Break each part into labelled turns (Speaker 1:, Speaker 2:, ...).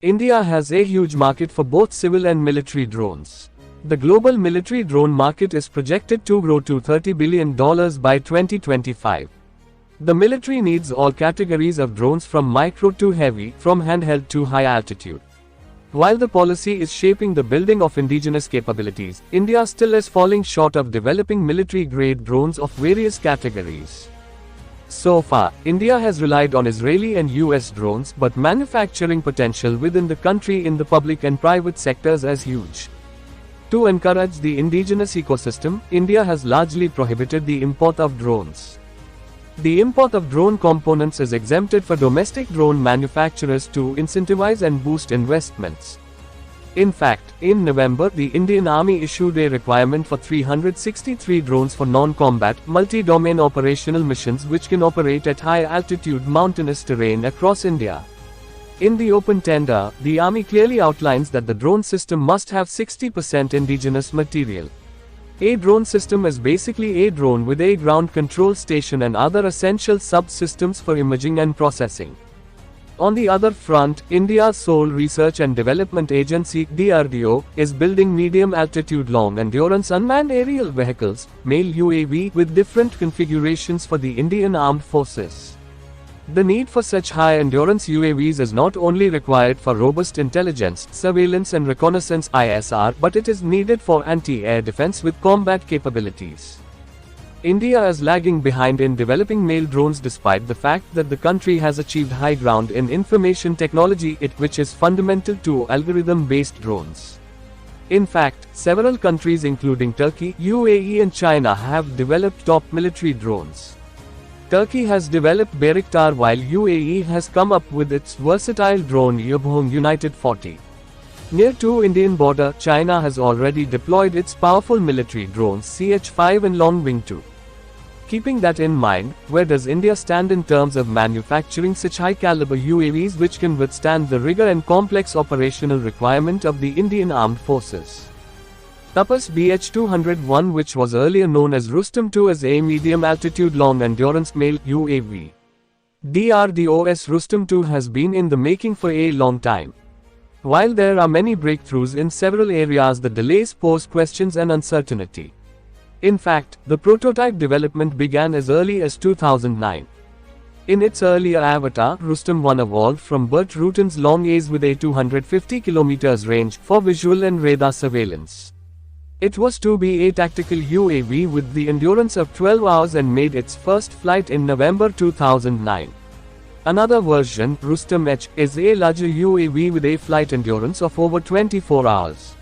Speaker 1: India has a huge market for both civil and military drones. The global military drone market is projected to grow to $30 billion by 2025. The military needs all categories of drones from micro to heavy, from handheld to high altitude. While the policy is shaping the building of indigenous capabilities, India still is falling short of developing military-grade drones of various categories. So far, India has relied on Israeli and US drones, but manufacturing potential within the country in the public and private sectors is huge. To encourage the indigenous ecosystem, India has largely prohibited the import of drones. The import of drone components is exempted for domestic drone manufacturers to incentivize and boost investments. In fact, in November, the Indian Army issued a requirement for 363 drones for non-combat, multi-domain operational missions which can operate at high-altitude mountainous terrain across India. In the open tender, the Army clearly outlines that the drone system must have 60% indigenous material. A drone system is basically a drone with a ground control station and other essential subsystems for imaging and processing. On the other front, India's sole research and development agency, DRDO, is building medium-altitude long-endurance unmanned aerial vehicles, MALE UAV, with different configurations for the Indian Armed Forces. The need for such high-endurance UAVs is not only required for robust intelligence, surveillance and reconnaissance (ISR), but it is needed for anti-air defense with combat capabilities. India is lagging behind in developing MALE drones despite the fact that the country has achieved high ground in information technology, which is fundamental to algorithm-based drones. In fact, several countries including Turkey, UAE and China have developed top military drones. Turkey has developed Bayraktar while UAE has come up with its versatile drone Yabhong United 40. Near to Indian border, China has already deployed its powerful military drones CH-5 and Longwing 2. Keeping that in mind, where does India stand in terms of manufacturing such high-caliber UAVs which can withstand the rigor and complex operational requirement of the Indian Armed Forces? Tapas BH-201, which was earlier known as Rustom 2, is a medium-altitude long-endurance MALE UAV. DRDO's Rustom 2 has been in the making for a long time. While there are many breakthroughs in several areas, the delays pose questions and uncertainty. In fact, the prototype development began as early as 2009. In its earlier avatar, Rustom 1 evolved from Burt Rutan's Long-A's with a 250 km range for visual and radar surveillance. It was to be a tactical UAV with the endurance of 12 hours and made its first flight in November 2009. Another version, Rustom H, is a larger UAV with a flight endurance of over 24 hours.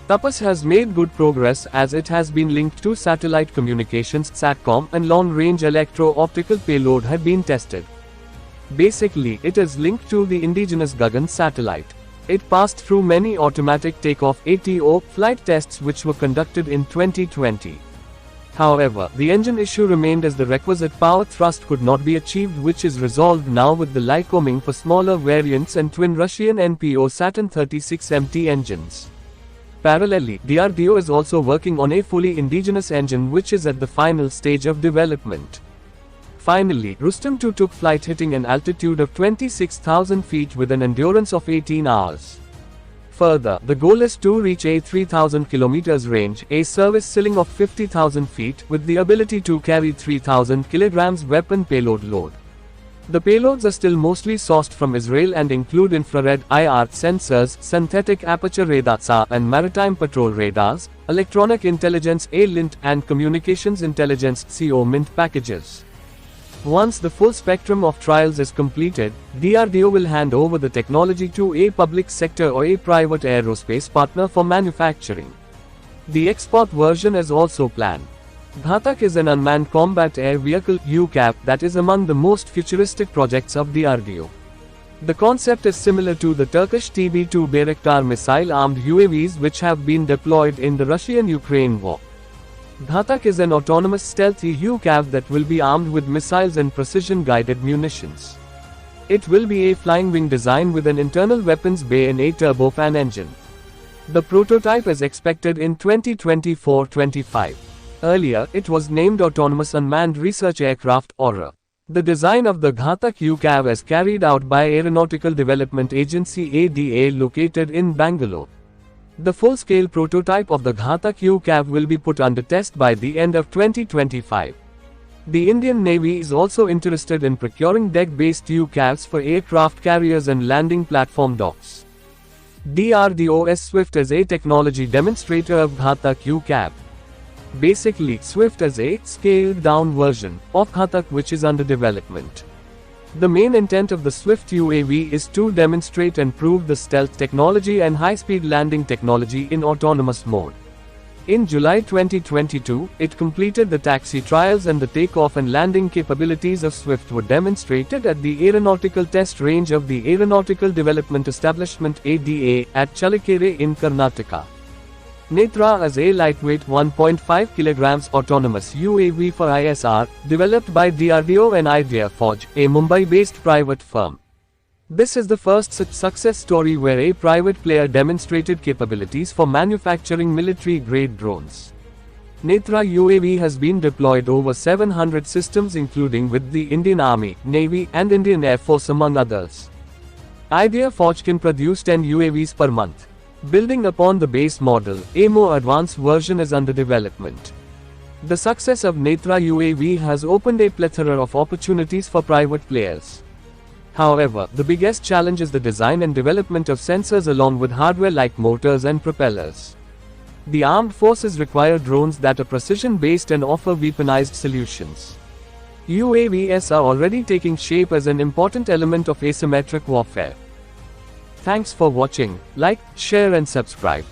Speaker 1: Tapas has made good progress as it has been linked to satellite communications (SATCOM) and long-range electro-optical payload have been tested. Basically, it is linked to the indigenous Gagan satellite. It passed through many automatic takeoff (ATO) flight tests which were conducted in 2020. However, the engine issue remained as the requisite power thrust could not be achieved, which is resolved now with the Lycoming for smaller variants and twin Russian NPO Saturn 36MT engines. Parallelly, DRDO is also working on a fully indigenous engine which is at the final stage of development. Finally, Rustom 2 took flight hitting an altitude of 26,000 feet with an endurance of 18 hours. Further, the goal is to reach a 3,000 km range, a service ceiling of 50,000 feet, with the ability to carry 3,000 kg weapon payload load. The payloads are still mostly sourced from Israel and include infrared IR sensors, synthetic aperture radars and maritime patrol radars, electronic intelligence (ALINT) and communications intelligence (COMINT) packages. Once the full spectrum of trials is completed, DRDO will hand over the technology to a public sector or a private aerospace partner for manufacturing. The export version is also planned. Ghatak is an unmanned combat air vehicle (UCAV) that is among the most futuristic projects of DRDO. The concept is similar to the Turkish TB2 Bayraktar missile-armed UAVs which have been deployed in the Russian-Ukraine war. Ghatak is an autonomous stealthy UCAV that will be armed with missiles and precision-guided munitions. It will be a flying wing design with an internal weapons bay and a turbofan engine. The prototype is expected in 2024-25. Earlier, it was named Autonomous Unmanned Research Aircraft (AURA). The design of the Ghatak UCAV is carried out by Aeronautical Development Agency (ADA) located in Bangalore. The full-scale prototype of the Ghatak UCAV will be put under test by the end of 2025. The Indian Navy is also interested in procuring deck-based UCAVs for aircraft carriers and landing platform docks. DRDO's Swift is a technology demonstrator of Ghatak UCAV. Basically, Swift is a scaled-down version of Ghatak which is under development. The main intent of the Swift UAV is to demonstrate and prove the stealth technology and high-speed landing technology in autonomous mode. In July 2022, it completed the taxi trials and the takeoff and landing capabilities of Swift were demonstrated at the Aeronautical Test Range of the Aeronautical Development Establishment (ADA) at Chalikere in Karnataka. Netra is a lightweight 1.5 kg autonomous UAV for ISR, developed by DRDO and Idea Forge, a Mumbai-based private firm. This is the first such success story where a private player demonstrated capabilities for manufacturing military-grade drones. Netra UAV has been deployed over 700 systems including with the Indian Army, Navy, and Indian Air Force among others. Idea Forge can produce 10 UAVs per month. Building upon the base model, a more advanced version is under development. The success of Netra UAV has opened a plethora of opportunities for private players. However, the biggest challenge is the design and development of sensors along with hardware like motors and propellers. The armed forces require drones that are precision-based and offer weaponized solutions. UAVs are already taking shape as an important element of asymmetric warfare. Thanks for watching, like, share and subscribe.